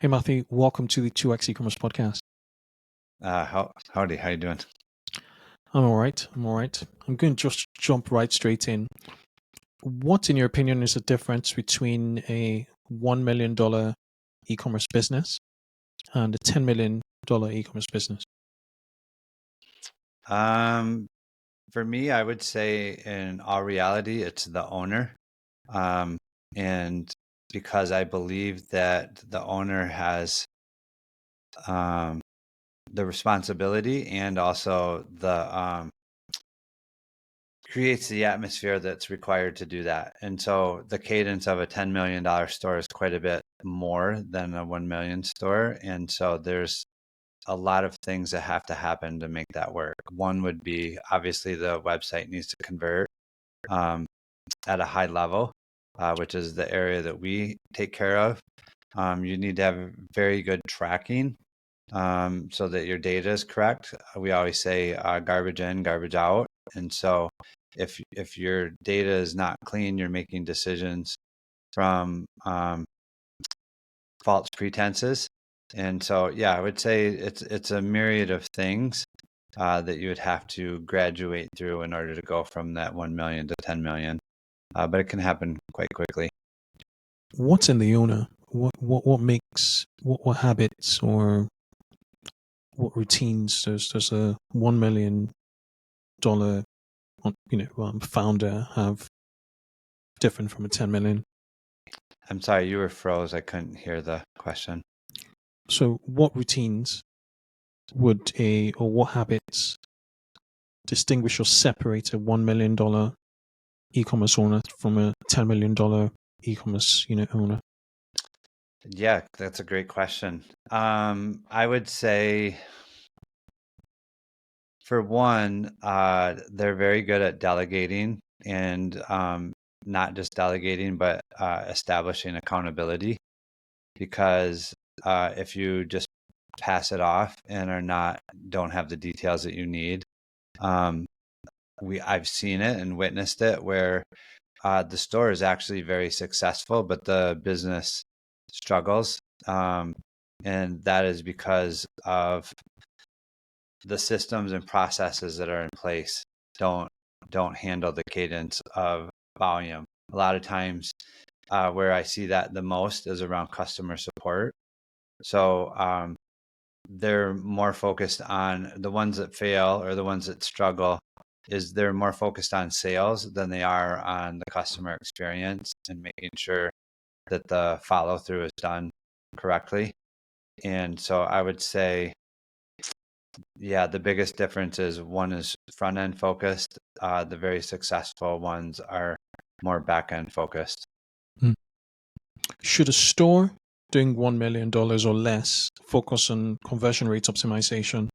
Hey Matthew, welcome to the 2x eCommerce podcast. Howdy, how you doing? I'm all right. I'm going to just jump right straight in. What, in your opinion, is the difference between a $1 million e-commerce business and a $10 million e-commerce business? For me, I would say in all reality, it's the owner. And because I believe that the owner has the responsibility and also the creates the atmosphere that's required to do that. And so the cadence of a $10 million store is quite a bit more than a 1 million store. And so there's a lot of things that have to happen to make that work. One would be obviously the website needs to convert at a high level, which is the area that we take care of. You need to have very good tracking so that your data is correct. We always say garbage in, garbage out. And so if your data is not clean, you're making decisions from false pretenses. And so, yeah, I would say it's a myriad of things that you would have to graduate through in order to go from that 1 million to 10 million. But it can happen quite quickly. What's in the owner? What makes what habits or what routines does a $1 million founder have different from a 10 million? I'm sorry, you were froze. I couldn't hear the question. So what routines or what habits distinguish or separate a $1 million e-commerce owner from a $10 million e-commerce owner? Yeah, that's a great question. I would say, for one, they're very good at delegating and not just delegating, but establishing accountability. Because if you just pass it off and don't have the details that you need, I've seen it and witnessed it where the store is actually very successful, but the business struggles, and that is because of the systems and processes that are in place don't handle the cadence of volume. A lot of times, where I see that the most is around customer support. So they're more focused on the ones that fail or the ones that struggle. They're more focused on sales than they are on the customer experience and making sure that the follow through is done correctly. And so I would say, yeah, the biggest difference is one is front end focused. The very successful ones are more back end focused. Should a store doing $1 million or less focus on conversion rate optimization?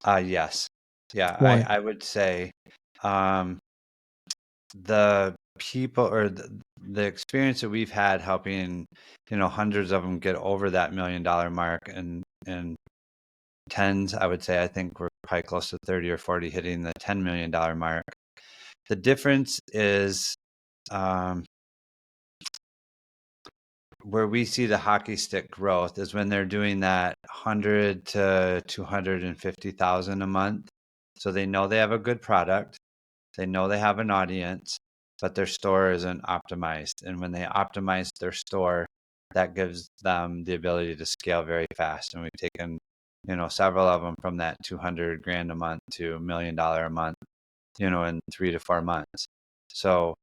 Yes. Yeah, Why? I would say the people or the experience that we've had helping, hundreds of them get over that $1 million mark and tens, I would say, I think we're probably close to 30 or 40 hitting the $10 million mark. The difference is where we see the hockey stick growth is when they're doing that 100 to 250,000 a month. So they know they have a good product. They know they have an audience, but their store isn't optimized. And when they optimize their store, that gives them the ability to scale very fast. And we've taken, several of them from that 200 grand a month to $1 million a month, in 3 to 4 months. So,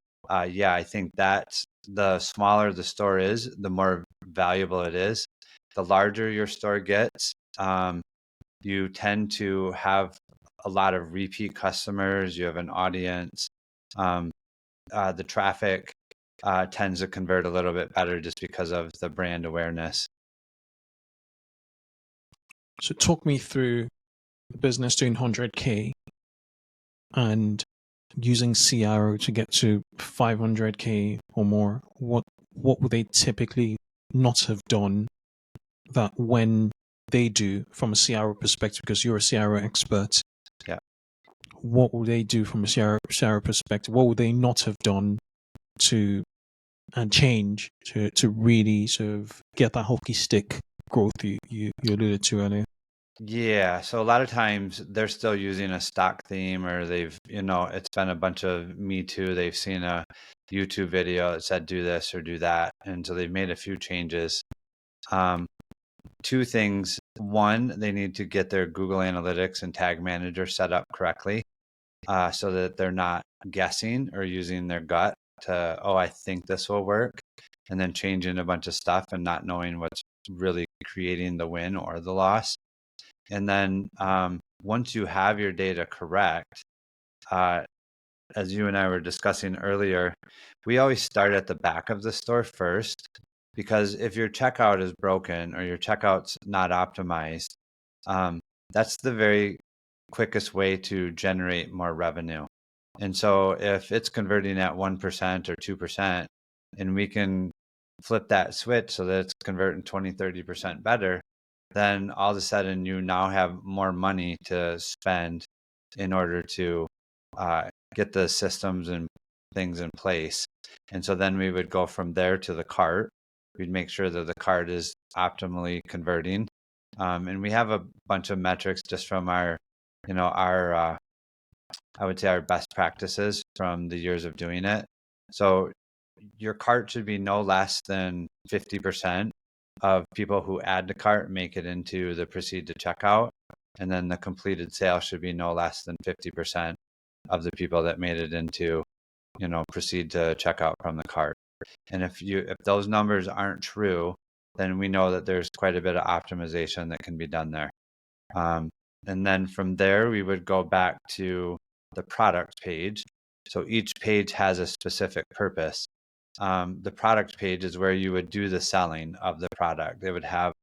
yeah, I think that's the smaller the store is, the more valuable it is. The larger your store gets, you tend to have a lot of repeat customers. You have an audience. The traffic tends to convert a little bit better just because of the brand awareness. So talk me through the business doing 100K and using CRO to get to 500K or more. What would they typically not have done that when they do from a CRO perspective, because you're a CRO expert? Yeah. What would they do from a CRO perspective? What would they not have done to and change to really sort of get that hockey stick growth you alluded to earlier? Yeah, so a lot of times they're still using a stock theme, or they've, it's been a bunch of Me Too. They've seen a YouTube video that said do this or do that. And so they've made a few changes. Two things. One, they need to get their Google Analytics and Tag Manager set up correctly, so that they're not guessing or using their gut to, oh, I think this will work, and then changing a bunch of stuff and not knowing what's really creating the win or the loss. And then once you have your data correct, as you and I were discussing earlier, we always start at the back of the store first, because if your checkout is broken or your checkout's not optimized, that's the very quickest way to generate more revenue. And so if it's converting at 1% or 2%, and we can flip that switch so that it's converting 20, 30% better, then all of a sudden you now have more money to spend in order to get the systems and things in place. And so then we would go from there to the cart. We'd make sure that the cart is optimally converting. And we have a bunch of metrics just from our I would say our best practices from the years of doing it. So your cart should be no less than 50% of people who add to cart make it into the proceed to checkout. And then the completed sale should be no less than 50% of the people that made it into, proceed to checkout from the cart. And if those numbers aren't true, then we know that there's quite a bit of optimization that can be done there. And then from there, we would go back to the product page. So each page has a specific purpose. The product page is where you would do the selling of the product. They would have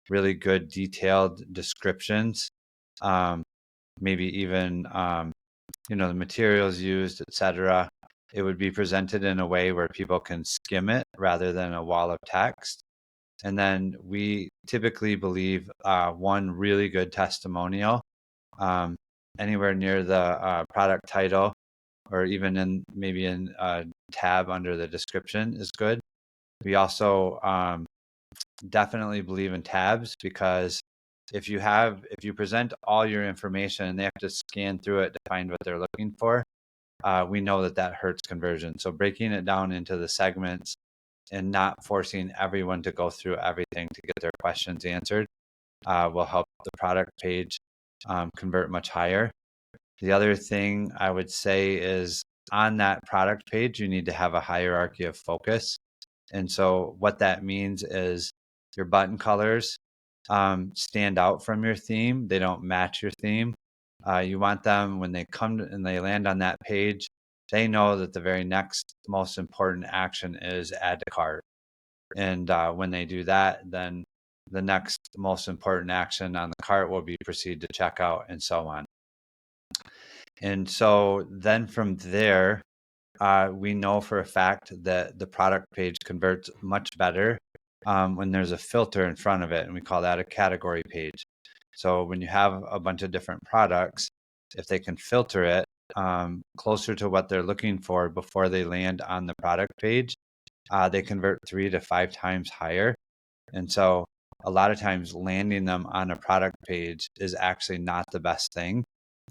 really good detailed descriptions, maybe even the materials used, etc. It would be presented in a way where people can skim it rather than a wall of text. And then we typically believe one really good testimonial, anywhere near the product title, or even in a tab under the description is good. We also definitely believe in tabs, because if you present all your information and they have to scan through it to find what they're looking for, we know that hurts conversion. So breaking it down into the segments and not forcing everyone to go through everything to get their questions answered will help the product page convert much higher. The other thing I would say is, on that product page, you need to have a hierarchy of focus. And so what that means is your button colors stand out from your theme. They don't match your theme. You want them, when they come and they land on that page, they know that the very next most important action is add to cart. And when they do that, then the next most important action on the cart will be proceed to checkout, and so on. And so then from there, we know for a fact that the product page converts much better when there's a filter in front of it, and we call that a category page. So when you have a bunch of different products, if they can filter it closer to what they're looking for before they land on the product page, they convert 3 to 5 times higher. And so a lot of times landing them on a product page is actually not the best thing,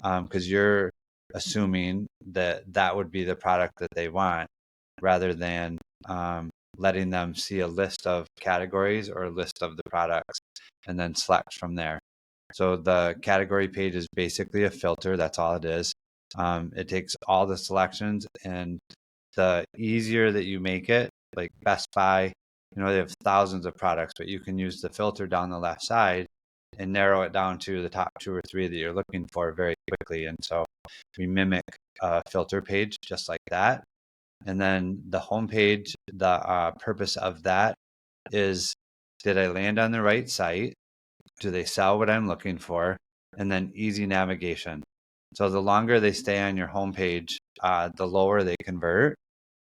because you're assuming that would be the product that they want, rather than letting them see a list of categories or a list of the products and then select from there. So the category page is basically a filter. That's all it is. It takes all the selections, and the easier that you make it, like Best Buy, they have thousands of products, but you can use the filter down the left side and narrow it down to the top 2 or 3 that you're looking for very quickly. And so we mimic a filter page just like that. And then the home page, the purpose of that is, did I land on the right site? Do they sell what I'm looking for? And then easy navigation. So the longer they stay on your homepage, the lower they convert.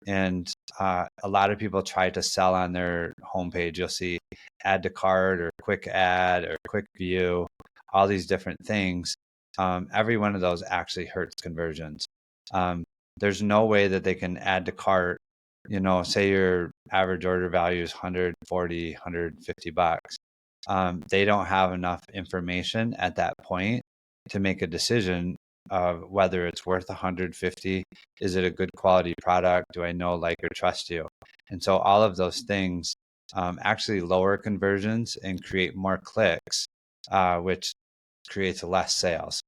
And a lot of people try to sell on their homepage. You'll see add to cart or quick add or quick view, all these different things. Every one of those actually hurts conversions. There's no way that they can add to cart say your average order value is 140, 150 bucks. They don't have enough information at that point to make a decision of whether it's worth 150. Is it a good quality product? Do I know, like, or trust you? And so all of those things actually lower conversions and create more clicks, which creates less sales.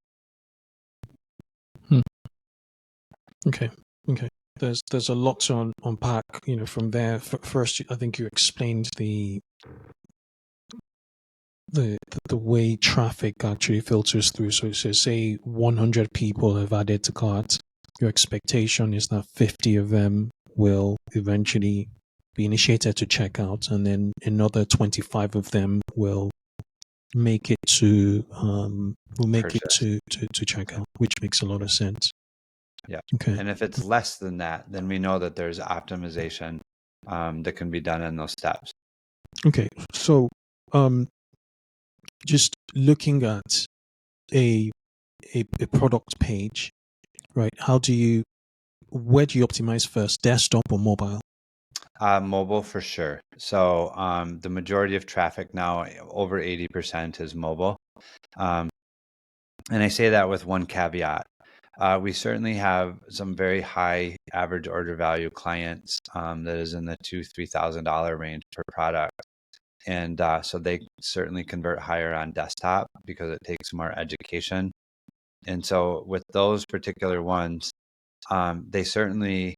Okay. There's a lot to unpack, from there. First, I think you explained the way traffic actually filters through. So say 100 people have added to cart. Your expectation is that 50 of them will eventually be initiated to checkout, and then another 25 of them will make it to checkout, which makes a lot of sense. Yeah. Okay. And if it's less than that, then we know that there's optimization that can be done in those steps. Okay. So, just looking at a product page, right? Where do you optimize first, desktop or mobile? Mobile for sure. So the majority of traffic now, over 80%, is mobile. And I say that with one caveat. We certainly have some very high average order value clients that is in the $2,000-$3,000 range per product. And so they certainly convert higher on desktop because it takes more education. And so with those particular ones, they certainly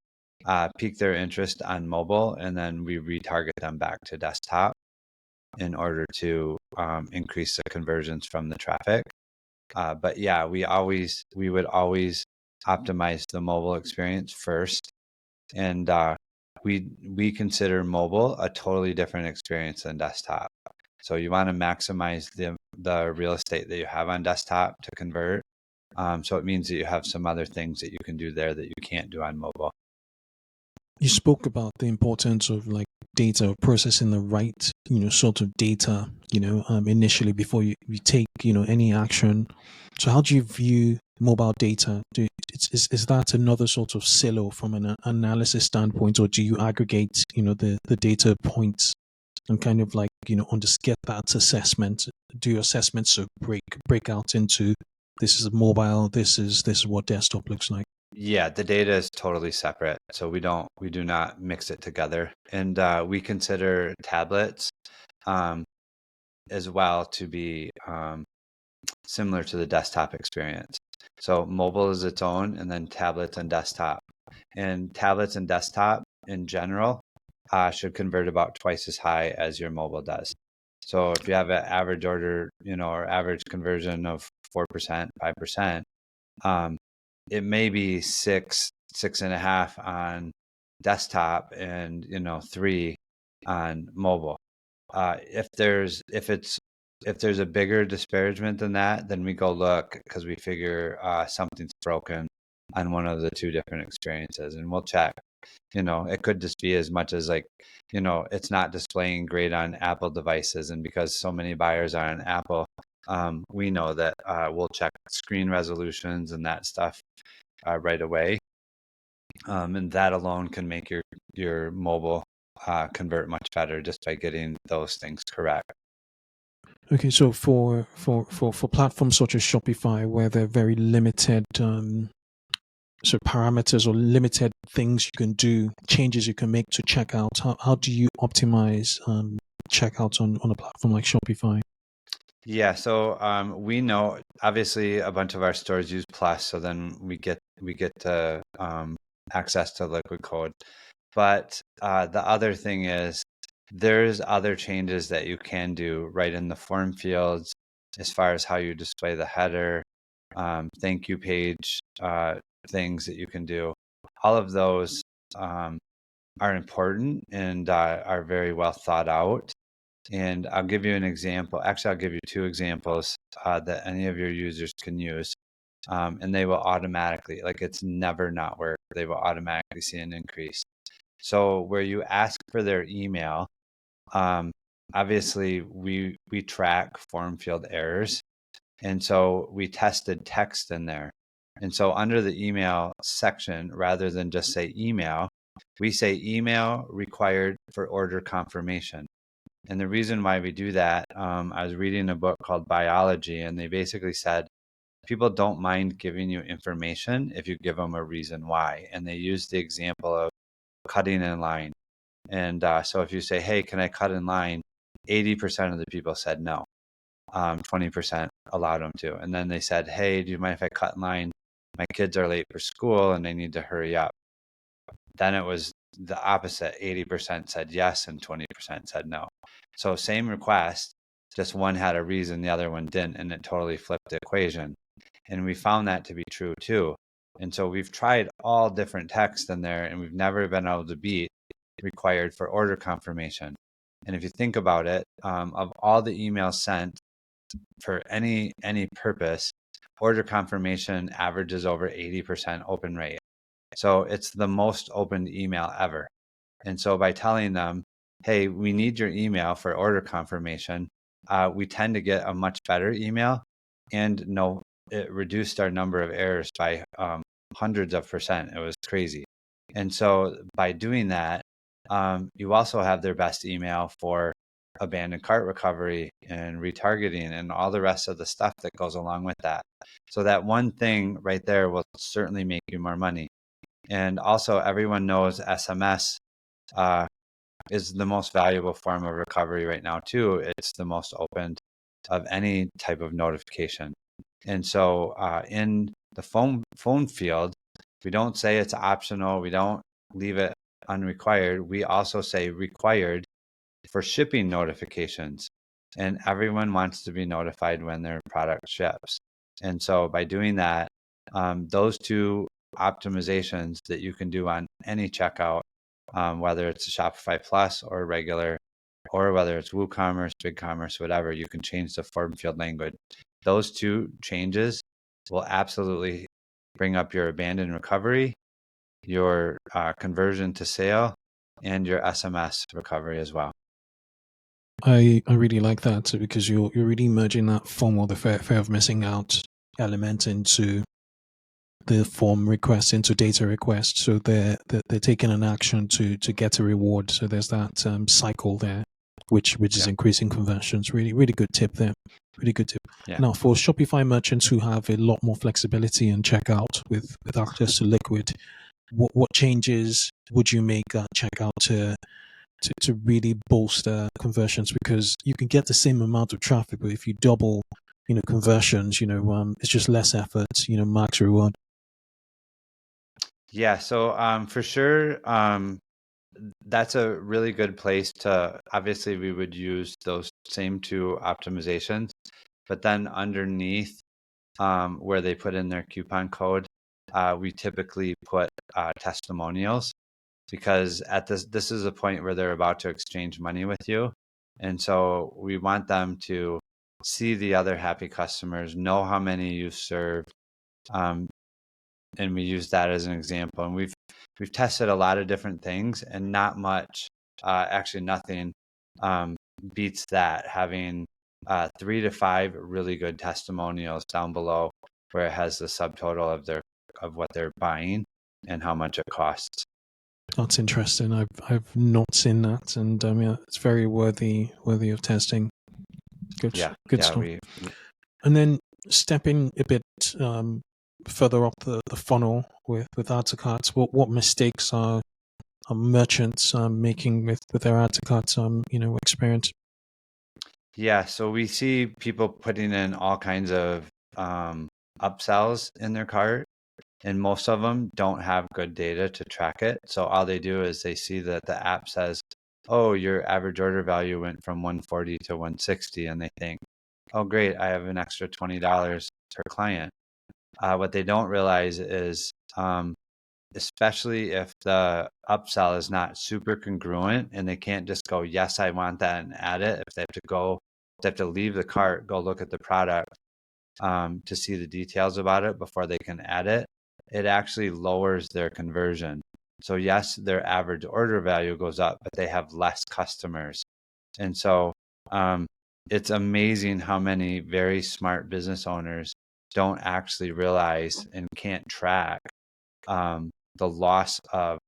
pique their interest on mobile, and then we retarget them back to desktop in order to increase the conversions from the traffic. But yeah, we would always optimize the mobile experience first, and we consider mobile a totally different experience than desktop. So you want to maximize the real estate that you have on desktop to convert. So it means that you have some other things that you can do there that you can't do on mobile. You spoke about the importance of like data, processing the right, sort of data, initially before you take, any action. So how do you view mobile data? Is that another sort of silo from an analysis standpoint, or do you aggregate, the data points and kind of like, get that assessment, do your assessments so break out into this is mobile, this is what desktop looks like? Yeah, the data is totally separate. So we do not mix it together. And we consider tablets as well to be similar to the desktop experience. So mobile is its own, and then tablets and desktop. And tablets and desktop in general should convert about twice as high as your mobile does. So if you have an average order, or average conversion of 4%, 5%, it may be 6.5 on desktop and 3 on mobile. If there's a bigger disparagement than that, then we go look because we figure something's broken on one of the two different experiences, and we'll check. It could just be as much as like, it's not displaying great on Apple devices, and because so many buyers are on Apple, we know that we'll check screen resolutions and that stuff right away, and that alone can make your mobile convert much better just by getting those things correct. Okay, so for platforms such as Shopify, where there are very limited parameters or limited things you can do, changes you can make to checkout, how do you optimize checkout on a platform like Shopify? Yeah, so we know obviously a bunch of our stores use Plus, so then we get to access to liquid code. But the other thing is there's other changes that you can do right in the form fields as far as how you display the header, thank you page, things that you can do. All of those are important and are very well thought out. And I'll give you an example. Actually, I'll give you two examples that any of your users can use. And they will automatically, like, it's never not work. They will automatically see an increase. So where you ask for their email, obviously we track form field errors. And so we tested text in there. And so under the email section, rather than just say email, we say email required for order confirmation. And the reason why we do that, I was reading a book called Biology, and they basically said people don't mind giving you information if you give them a reason why. And they use the example of cutting in line. And so if you say, hey, can I cut in line? 80% of the people said no. 20% allowed them to. And then they said, hey, do you mind if I cut in line? My kids are late for school and they need to hurry up. Then it was the opposite. 80% said yes and 20% said no. So same request, just one had a reason, the other one didn't, and it totally flipped the equation. And we found that to be true too. And so we've tried all different texts in there, and we've never been able to beat required for order confirmation. And if you think about it, of all the emails sent for any purpose, order confirmation averages over 80% open rate. So it's the most opened email ever. And so by telling them, hey, we need your email for order confirmation, we tend to get a much better email. And no, it reduced our number of errors by hundreds of percent. It was crazy. And so by doing that, you also have their best email for abandoned cart recovery and retargeting and all the rest of the stuff that goes along with that. So that one thing right there will certainly make you more money. And also everyone knows SMS is the most valuable form of recovery right now too. It's the most opened of any type of notification. And so in the phone field, we don't say it's optional. We don't leave it unrequired. We also say required for shipping notifications. And everyone wants to be notified when their product ships. And so by doing that, those two optimizations that you can do on any checkout, whether it's a Shopify Plus or regular, or whether it's WooCommerce, BigCommerce, whatever, you can change the form field language. Those two changes will absolutely bring up your abandoned recovery, your conversion to sale, and your SMS recovery as well. I really like that because you're really merging that form or the fear of missing out element into the form request, into data request. So they're taking an action to get a reward. So there's that cycle there, which is increasing conversions. Really good tip there. Really good tip. Yeah. Now for Shopify merchants who have a lot more flexibility in checkout with access to Liquid, what changes would you make at checkout to really bolster conversions? Because you can get the same amount of traffic, but if you double, conversions, it's just less effort, max reward. Yeah. So for sure, that's a really good place to, obviously we would use those same two optimizations, but then underneath where they put in their coupon code, we typically put testimonials, because at this is a point where they're about to exchange money with you. And so we want them to see the other happy customers, know how many you've served. And we use that as an example. And we've tested a lot of different things, and not much, actually nothing beats that, having 3 to 5 really good testimonials down below where it has the subtotal of what they're buying and how much it costs. That's interesting. I've not seen that, and it's very worthy of testing. Good stuff. And then stepping a bit further up the funnel with add to carts, what mistakes are merchants making with their add to carts experience? Yeah, so we see people putting in all kinds of upsells in their cart, and most of them don't have good data to track it. So all they do is they see that the app says, oh, your average order value went from 140 to 160, and they think, oh, great, I have an extra $20 per client. What they don't realize is, especially if the upsell is not super congruent and they can't just go, yes, I want that, and add it. If they have to leave the cart, go look at the product to see the details about it before they can add it, it actually lowers their conversion. So yes, their average order value goes up, but they have less customers. And so it's amazing how many very smart business owners don't actually realize and can't track the loss of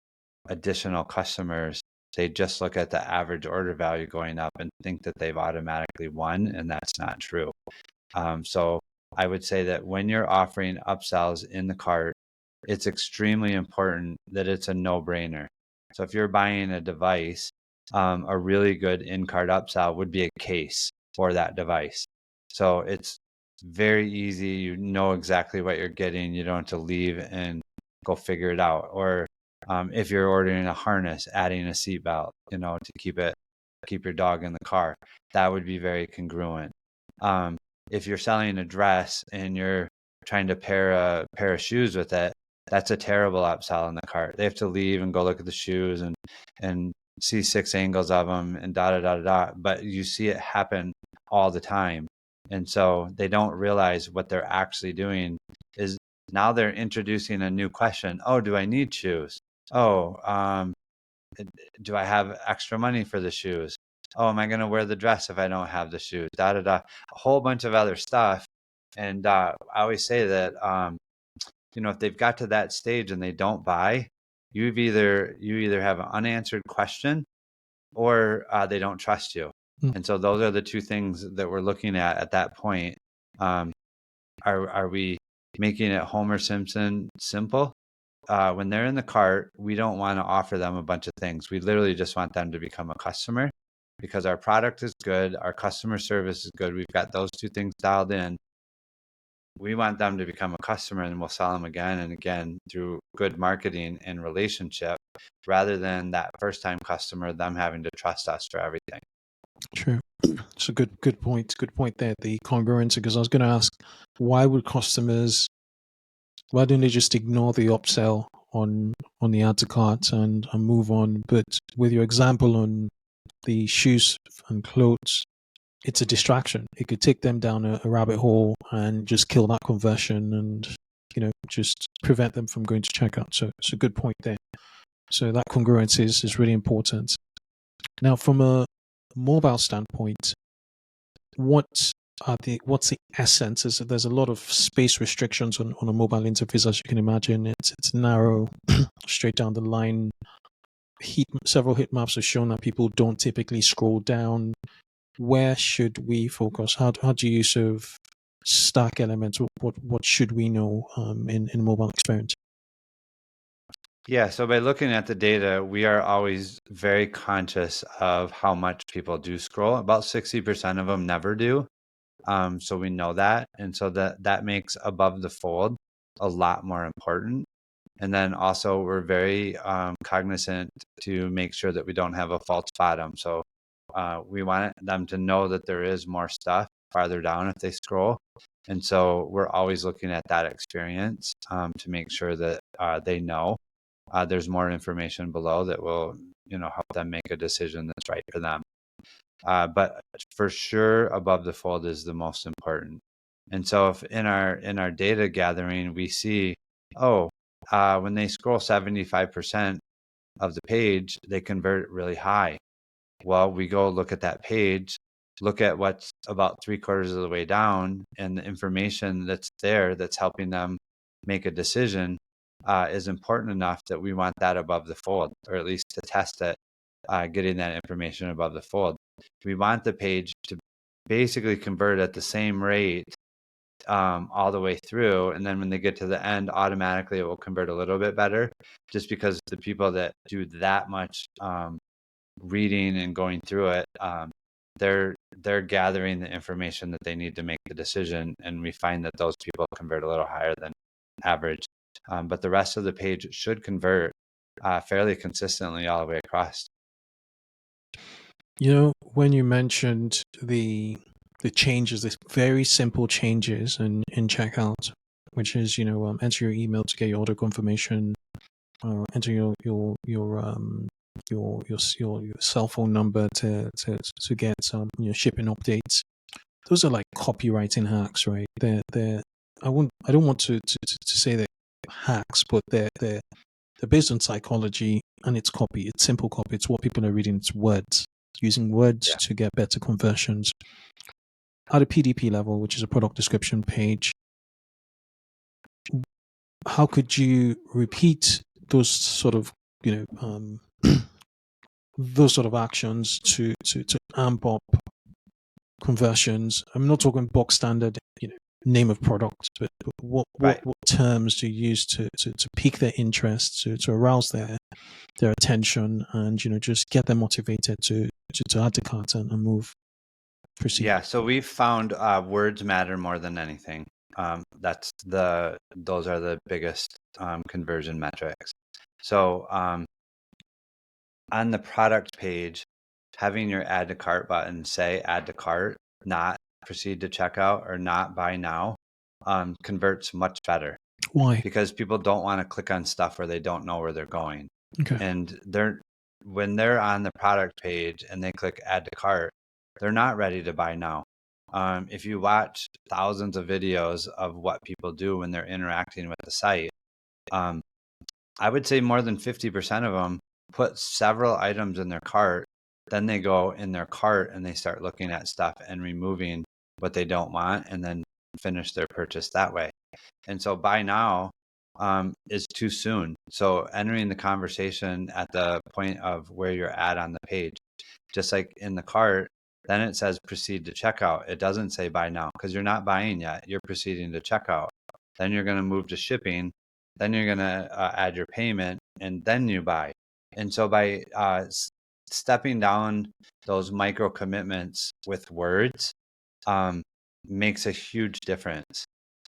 additional customers, they just look at the average order value going up and think that they've automatically won, and that's not true. So I would say that when you're offering upsells in the cart, it's extremely important that it's a no-brainer. So if you're buying a device, a really good in-cart upsell would be a case for that device. So it's very easy. You know exactly what you're getting. You don't have to leave and go figure it out. Or if you're ordering a harness, adding a seatbelt, to keep your dog in the car, that would be very congruent. If you're selling a dress and you're trying to pair a pair of shoes with it, that's a terrible upsell in the cart. They have to leave and go look at the shoes and see 6 angles of them and but you see it happen all the time. And so they don't realize what they're actually doing is now they're introducing a new question. Oh, do I need shoes? Oh, do I have extra money for the shoes? Oh, am I going to wear the dress if I don't have the shoes? A whole bunch of other stuff. And I always say that, if they've got to that stage and they don't buy, you either have an unanswered question or they don't trust you. And so those are the two things that we're looking at that point. Are we making it Homer Simpson simple? When they're in the cart, we don't want to offer them a bunch of things. We literally just want them to become a customer because our product is good, our customer service is good. We've got those two things dialed in. We want them to become a customer, and we'll sell them again and again through good marketing and relationship rather than that first-time customer, them having to trust us for everything. True. It's a good point. Good point there, the congruence, because I was going to ask, why don't they just ignore the upsell on the add to cart and move on? But with your example on the shoes and clothes, it's a distraction. It could take them down a rabbit hole and just kill that conversion and, just prevent them from going to checkout. So it's a good point there. So that congruence is really important. Now, from a mobile standpoint, what's the essence? There's a lot of space restrictions on a mobile interface, as you can imagine. It's narrow, straight down the line. Several heat maps have shown that people don't typically scroll down. Where should we focus? How do you sort of stack elements? What should we know in mobile experience? Yeah, so by looking at the data, we are always very conscious of how much people do scroll. About 60% of them never do. So we know that. And so that makes above the fold a lot more important. And then also we're very cognizant to make sure that we don't have a false bottom. So we want them to know that there is more stuff farther down if they scroll. And so we're always looking at that experience to make sure that they know there's more information below that will, help them make a decision that's right for them. But for sure, above the fold is the most important. And so if in our data gathering, we see, when they scroll 75% of the page, they convert really high. Well, we go look at that page, look at what's about 3/4 of the way down, and the information that's there that's helping them make a decision is important enough that we want that above the fold, or at least to test it, getting that information above the fold. We want the page to basically convert at the same rate all the way through. And then when they get to the end, automatically it will convert a little bit better, just because the people that do that much reading and going through it, they're gathering the information that they need to make the decision. And we find that those people convert a little higher than average. But the rest of the page should convert fairly consistently all the way across. When you mentioned the changes, the very simple changes in checkout, which is enter your email to get your order confirmation, enter your cell phone number to get some shipping updates. Those are like copywriting hacks, right? I don't want to say they're hacks, but they're based on psychology, and it's copy. It's simple copy. It's what people are reading. It's words. Using words to get better conversions. At a PDP level, which is a product description page, how could you repeat those sort of those sort of actions to amp up conversions. I'm not talking box standard, name of product, but what terms do you use to pique their interest, to arouse their attention, and just get them motivated to add to cart and move, proceed. Yeah, so we've found words matter more than anything. Those are the biggest conversion metrics. So on the product page, having your add to cart button say add to cart, not proceed to checkout or not buy now, converts much better. Why? Because people don't want to click on stuff where they don't know where they're going. Okay. And when they're on the product page and they click add to cart, they're not ready to buy now. If you watch thousands of videos of what people do when they're interacting with the site, I would say more than 50% of them put several items in their cart. Then they go in their cart and they start looking at stuff and removing what they don't want and then finish their purchase that way. And so buy now is too soon. So entering the conversation at the point of where you're at on the page, just like in the cart, then it says proceed to checkout. It doesn't say buy now because you're not buying yet. You're proceeding to checkout. Then you're going to move to shipping. Then you're going to add your payment and then you buy. And so by stepping down those micro commitments with words makes a huge difference.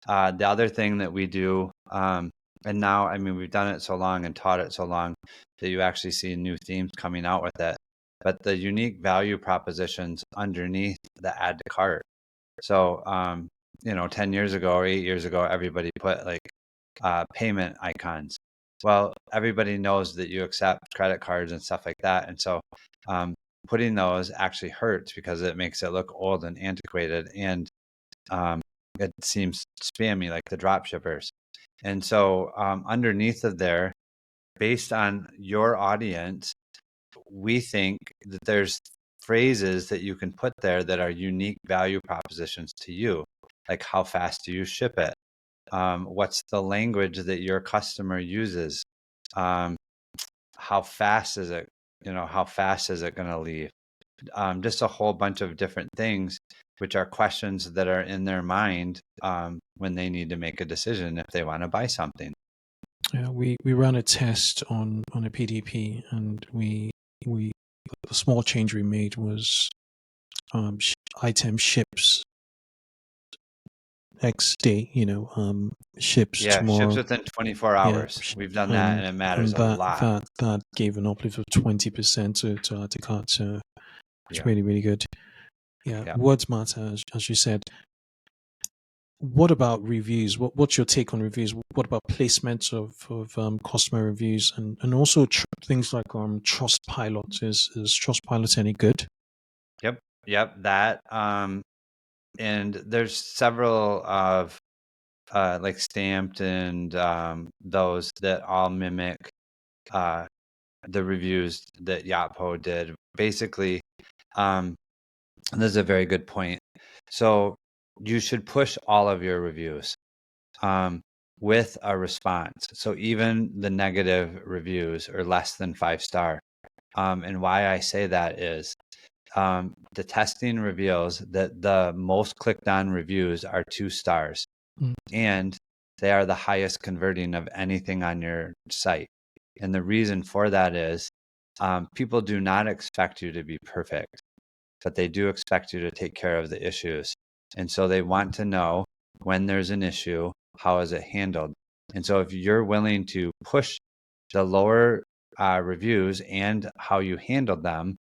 The other thing that we do, and now, I mean, we've done it so long and taught it so long that you actually see new themes coming out with it, but the unique value propositions underneath the add to cart. So, 10 years ago or 8 years ago, everybody put like payment icons. Well, everybody knows that you accept credit cards and stuff like that. And so putting those actually hurts because it makes it look old and antiquated. And it seems spammy like the drop shippers. And so underneath of there, based on your audience, we think that there's phrases that you can put there that are unique value propositions to you. Like how fast do you ship it? What's the language that your customer uses? How fast is it? How fast is it going to leave? Just a whole bunch of different things, which are questions that are in their mind when they need to make a decision if they want to buy something. Yeah, we ran a test on a PDP, and the small change we made was item ships next day, ships tomorrow. Ships within 24 hours. Yeah, we've done that, and it matters a lot. That gave an uplift of 20% to add to cart, so it's really, really good. Yeah, words matter, as you said. What about reviews? What's your take on reviews? What about placements of customer reviews and also things like Trustpilot? Is Trustpilot any good? Yep. That and there's several of like Stamped and those that all mimic the reviews that Yotpo did. Basically, this is a very good point. So you should push all of your reviews with a response. So even the negative reviews are less than 5-star. And why I say that is the testing reveals that the most clicked on reviews are 2 stars. And they are the highest converting of anything on your site. And the reason for that is people do not expect you to be perfect, but they do expect you to take care of the issues. And so they want to know when there's an issue, how is it handled? And so if you're willing to push the lower reviews and how you handled them,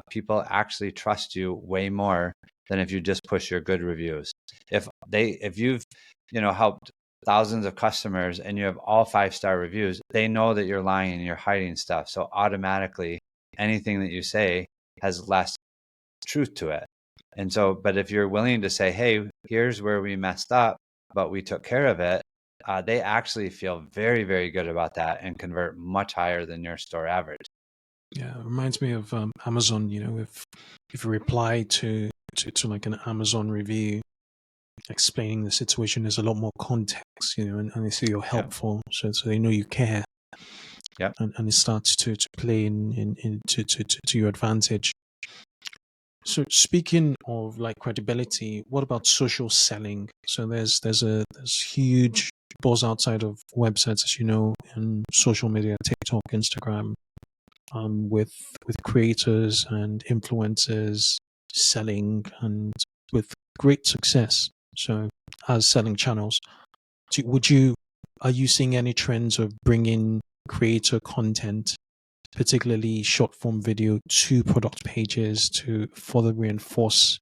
people actually trust you way more than if you just push your good reviews. If you've helped thousands of customers and you have all 5-star reviews, they know that you're lying and you're hiding stuff. So automatically anything that you say has less truth to it. And so, but if you're willing to say, hey, here's where we messed up, but we took care of it, they actually feel very, very good about that and convert much higher than your store average. Yeah, it reminds me of Amazon. If you reply to like an Amazon review explaining the situation, there's a lot more context, and they see you're helpful, so they know you care. Yep. and it starts to play to your advantage. So speaking of like credibility, what about social selling? So there's huge buzz outside of websites, as you know, and social media, TikTok, Instagram, with creators and influencers selling and with great success. So as selling channels, are you seeing any trends of bringing creator content, particularly short form video, to product pages to further reinforce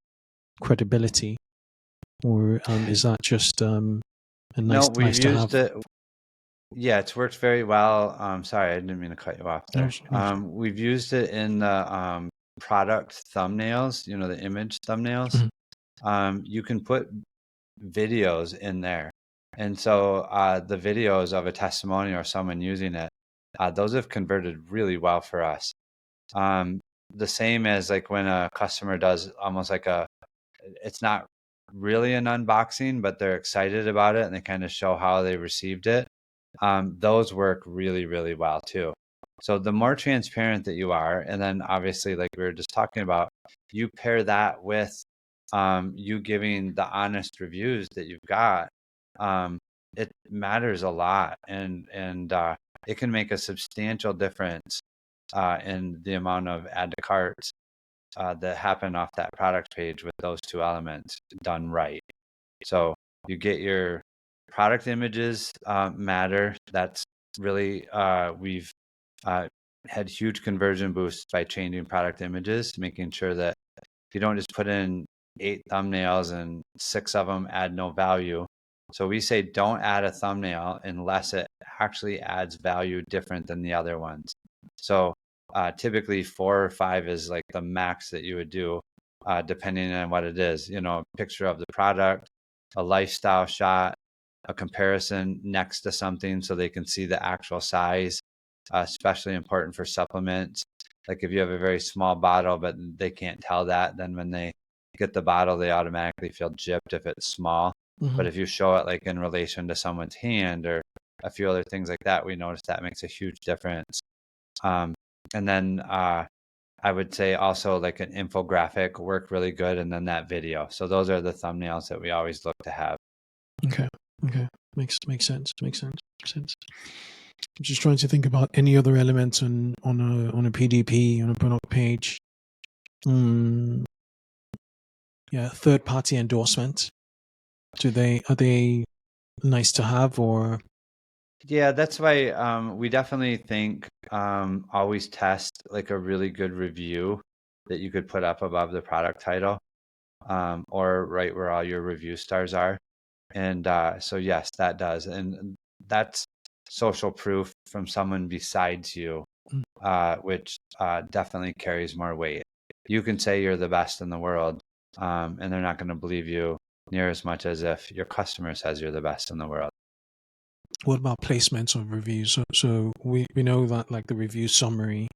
credibility, or is that just a No, nice we've to used have? it. Yeah, it's worked very well. Sorry, I didn't mean to cut you off No, there. We've used it in the product thumbnails, the image thumbnails. mhm, You can put videos in there. And so the videos of a testimonial or someone using it, those have converted really well for us. The same as like when a customer does almost like it's not really an unboxing, but they're excited about it and they kind of show how they received it. Those work really, really well too. So the more transparent that you are, and then obviously, like we were just talking about, you pair that with you giving the honest reviews that you've got, it matters a lot, and it can make a substantial difference in the amount of add to carts that happen off that product page with those two elements done right. So you get your product images matter. That's really we've had huge conversion boosts by changing product images, making sure that you don't just put in 8 thumbnails and 6 of them add no value. So we say don't add a thumbnail unless it actually adds value different than the other ones. So typically 4 or 5 is like the max that you would do, depending on what it is. A picture of the product, a lifestyle shot, a comparison next to something so they can see the actual size, especially important for supplements. Like if you have a very small bottle, but they can't tell that, then when they get the bottle, they automatically feel gypped if it's small. But mhm. if you show it like in relation to someone's hand or a few other things like that, we notice that makes a huge difference. And then I would say also like an infographic work really good, and then that video. So those are the thumbnails that we always look to have. Okay, okay, makes sense. Makes sense. Makes sense. I'm just trying to think about any other elements on a PDP on a product page. Yeah, third party endorsement. Are they nice to have, or Yeah, that's why we definitely think always test like a really good review that you could put up above the product title, or right where all your review stars are. And so yes, that does. And that's social proof from someone besides you, which definitely carries more weight. You can say you're the best in the world, and they're not going to believe you near as much as if your customer says you're the best in the world. what about placements of reviews? So we know that like the review summary,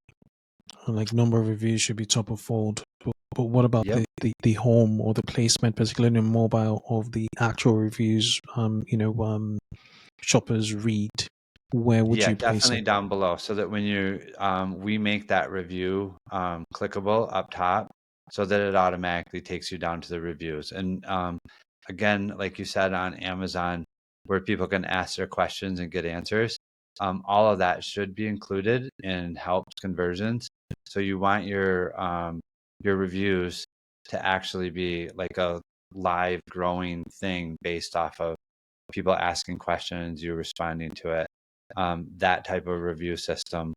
like number of reviews should be top of fold. But what about Yep. the home or the placement, particularly in mobile, of the actual reviews? Shoppers read. Where would Yeah, you place definitely it? down below so that when we make that review clickable up top so that it automatically takes you down to the reviews. And again, like you said on Amazon, where people can ask their questions and get answers, all of that should be included and helps conversions. So you want your reviews to actually be like a live growing thing based off of people asking questions, you responding to it. That type of review system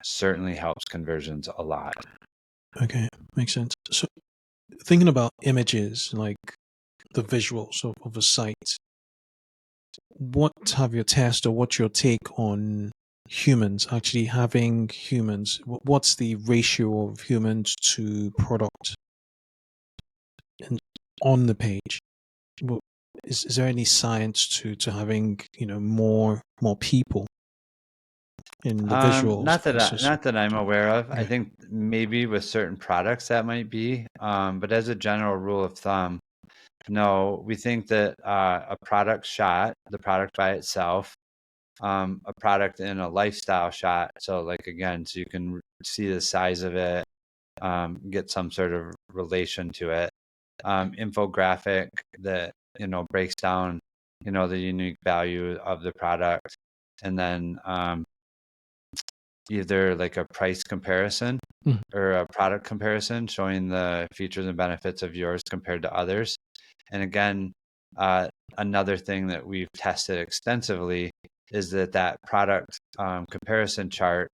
certainly helps conversions a lot. Okay, makes sense. So thinking about images, like the visuals of a site, what have your test or what's your take on humans, actually having humans? What's the ratio of humans to product and on the page? Well, is there any science to having more people in the visuals versus? Not that I'm aware of. I Okay. think maybe with certain products that might be, but as a general rule of thumb, no. We think that a product shot, the product by itself, a product in a lifestyle shot. So like, again, so you can see the size of it, get some sort of relation to it. Infographic that, breaks down, the unique value of the product. And then either like a price comparison Mhm. or a product comparison showing the features and benefits of yours compared to others. And again, another thing that we've tested extensively is that product comparison chart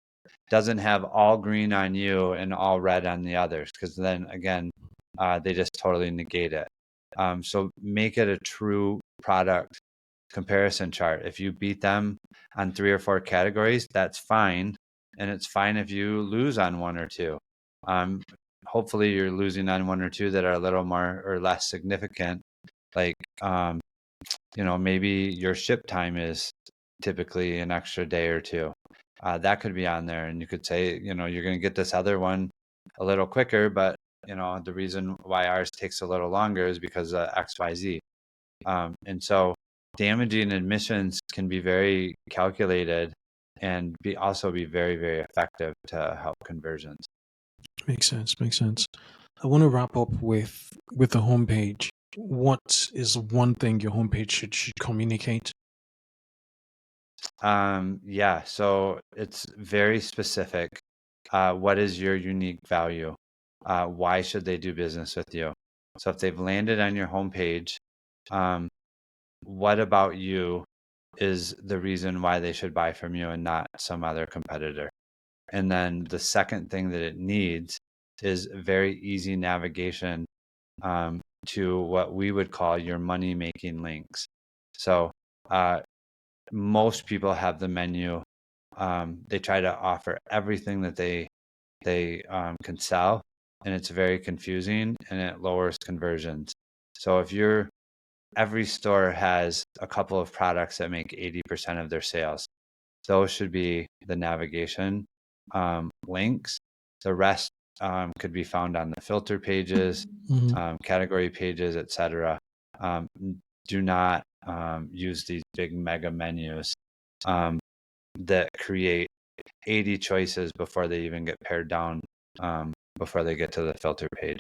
doesn't have all green on you and all red on the others, because then again, they just totally negate it. So make it a true product comparison chart. If you beat them on 3 or 4 categories, that's fine. And it's fine if you lose on 1 or 2. Hopefully you're losing on 1 or 2 that are a little more or less significant. Like, maybe your ship time is typically an extra day or 2. That could be on there. And you could say, you're going to get this other one a little quicker, but the reason why ours takes a little longer is because of XYZ. And so damaging admissions can be very calculated and also be very, very effective to help conversions. Makes sense. Makes sense. I want to wrap up with the homepage. What is one thing your homepage should communicate? Yeah, so it's very specific. What is your unique value? Why should they do business with you? So if they've landed on your homepage, what about you is the reason why they should buy from you and not some other competitor? And then the second thing that it needs is very easy navigation to what we would call your money making links. So most people have the menu. They try to offer everything that they can sell, and it's very confusing and it lowers conversions. So if every store has a couple of products that make 80% of their sales, those should be the navigation links. The rest could be found on the filter pages, category pages, etc. Do not use these big mega menus that create 80 choices before they even get pared down, before they get to the filter page.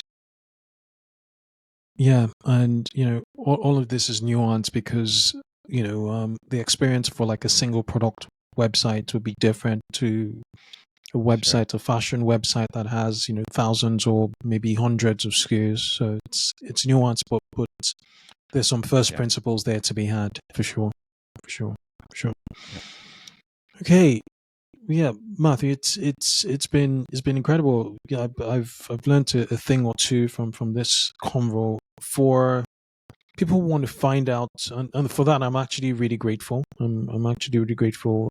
Yeah, and all of this is nuanced because the experience for like a single product website would be different to a website, Sure. a fashion website that has thousands or maybe hundreds of SKUs. So it's nuanced, but there's some first principles there to be had for sure, for sure, for sure. Yeah. Okay, yeah, Matthew, it's been incredible. Yeah, I've learned a thing or two from this convo. For people who want to find out, and for that, I'm actually really grateful. I'm actually really grateful.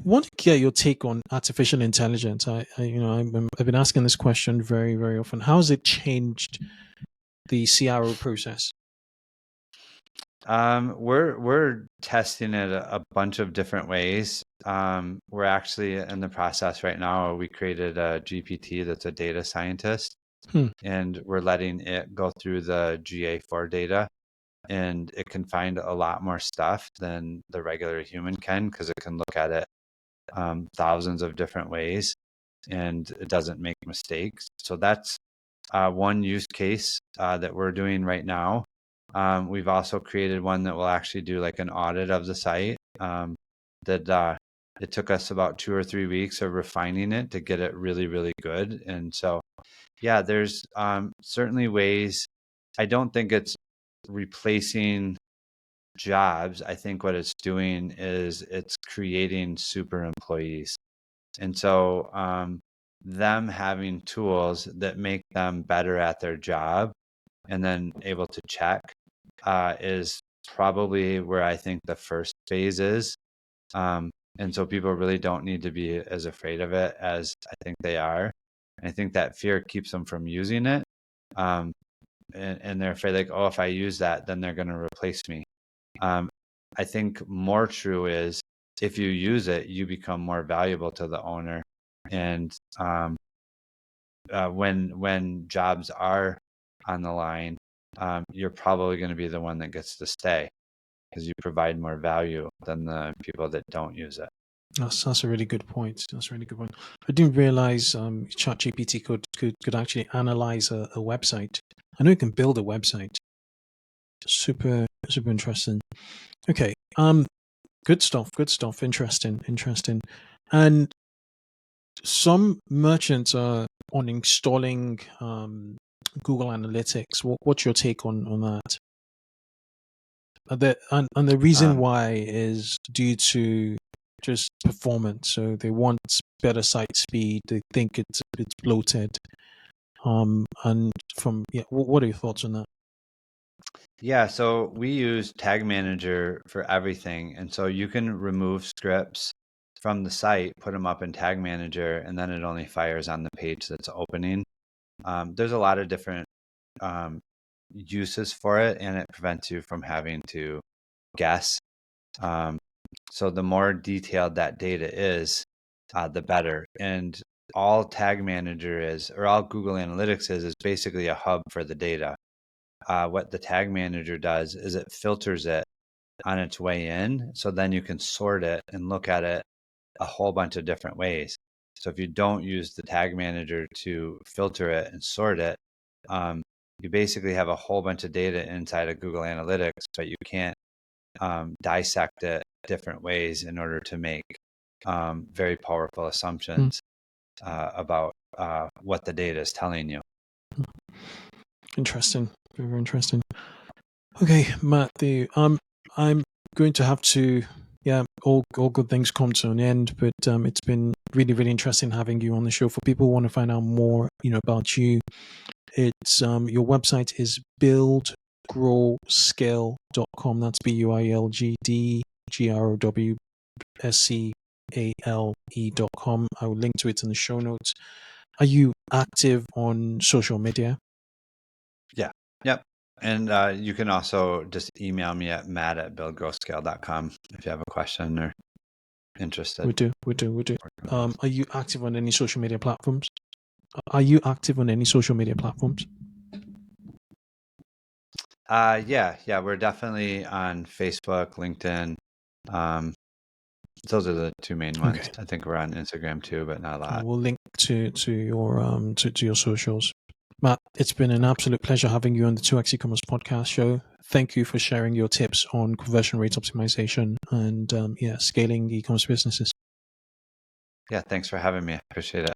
Want to get your take on artificial intelligence. I've been asking this question very, very often. How has it changed the CRO process? We're testing it a bunch of different ways. We're actually in the process right now. We created a GPT that's a data scientist, and we're letting it go through the GA4 data, and it can find a lot more stuff than the regular human can, because it can look at it thousands of different ways, and it doesn't make mistakes. So that's one use case that we're doing right now. We've also created one that will actually do like an audit of the site. It took us about 2 or 3 weeks of refining it to get it really, really good. And so, yeah, there's certainly ways. I don't think it's replacing jobs. I think what it's doing is it's creating super employees. And so them having tools that make them better at their job and then able to check is probably where I think the first phase is. And so people really don't need to be as afraid of it as I think they are. And I think that fear keeps them from using it. And they're afraid, like, oh, if I use that, then they're going to replace me. I think more true is if you use it, you become more valuable to the owner. And when jobs are on the line, you're probably going to be the one that gets to stay. because you provide more value than the people that don't use it. That's a really good point. That's a really good point. I didn't realize ChatGPT could actually analyze a website. I know it can build a website. Super interesting. Okay. Good stuff. Interesting. And some merchants are on installing Google Analytics. What's your take on that? And the reason why is due to just performance. So they want better site speed. They think it's bloated. And what are your thoughts on that? Yeah, so we use Tag Manager for everything. And so you can remove scripts from the site, put them up in Tag Manager, and then it only fires on the page that's opening. There's a lot of different uses for it, and it prevents you from having to guess. So the more detailed that data is, the better. And all Tag Manager is, or all Google Analytics is basically a hub for the data. What the Tag Manager does is it filters it on its way in, so then you can sort it and look at it a whole bunch of different ways. So if you don't use the Tag Manager to filter it and sort it, you basically have a whole bunch of data inside of Google Analytics, but you can't dissect it different ways in order to make very powerful assumptions about what the data is telling you. Interesting. Very interesting. Okay, Matthew. I'm going to have to. Yeah, all good things come to an end, but it's been really interesting having you on the show. For people who want to find out more, about you, it's your website is buildgrowscale.com. That's buildgrowscale.com. I will link to it in the show notes. Are you active on social media? Yeah. Yep. And you can also just email me at matt@buildgrowscale.com if you have a question or interested. We do. Are you active on any social media platforms? Yeah, we're definitely on Facebook, LinkedIn. Those are the two main ones. Okay. I think we're on Instagram too, but not a lot. We'll link to your to your socials. Matt, it's been an absolute pleasure having you on the 2x eCommerce podcast show. Thank you for sharing your tips on conversion rate optimization and scaling e-commerce businesses. Yeah, thanks for having me. I appreciate it.